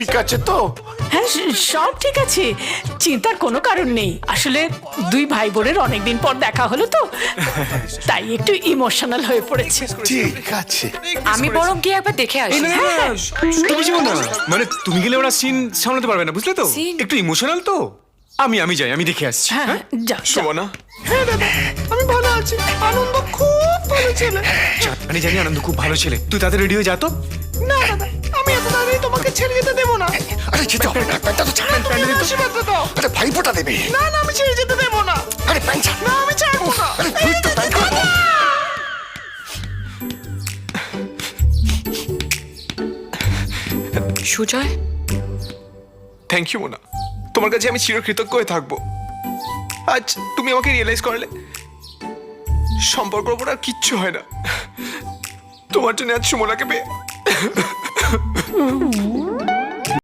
ঠিক আছে তো? হ্যাঁ, সব ঠিক আছে, চিন্তার কোনো কারণ নেই। আসলে দুই ভাই বোনের অনেকদিন পর দেখা হলো তো, তাই একটু ইমোশনাল হয়ে পড়েছে। ঠিক আছে। আমি বরং গিয়ে একবার দেখে আসি। না না না, তুমি যেও না। মানে তুমি গেলে ওরা সিন সামলাতে পারবে না, বুঝলে তো? Scene? একটু ইমোশনাল তো। আমি যাই, আমি দেখে আসছি। হ্যাঁ, যাও যাও। শোভনা, হ্যাঁ দাদা, আমি ভালো আছি। আনন্দ খুব ভালো ছেলে। জানি আনন্দ খুব ভালো ছেলে। তুই তাদের রেডি হয়ে যা তো। না দাদা, আমি এত তাড়াতাড়ি তোমাকে ছেড়ে যেতে দেবো না। আরে যেতে হবে না, প্যান্টটা তো ছাড়। তুমি আমার আশীর্বাদটা দাও। আরে ভাইফোঁটা দেবে। না না, আমি ছেড়ে যেতে দেবো না। আরে প্যান্ট ছাড়। না, আমি ছাড়বো না। আরে তুই তো প্যান্ট ছাড়। সুজয়, থ্যাংক ইউ মোনা, তোমার কাছে আমি চিরকৃতজ্ঞ হয়ে থাকবো। আজ তুমি আমাকে রিয়েলাইজ করলে সম্পর্কের ওপর আর কিচ্ছু হয় না। তোমার জন্য আজ সুমনাকে পেয়ে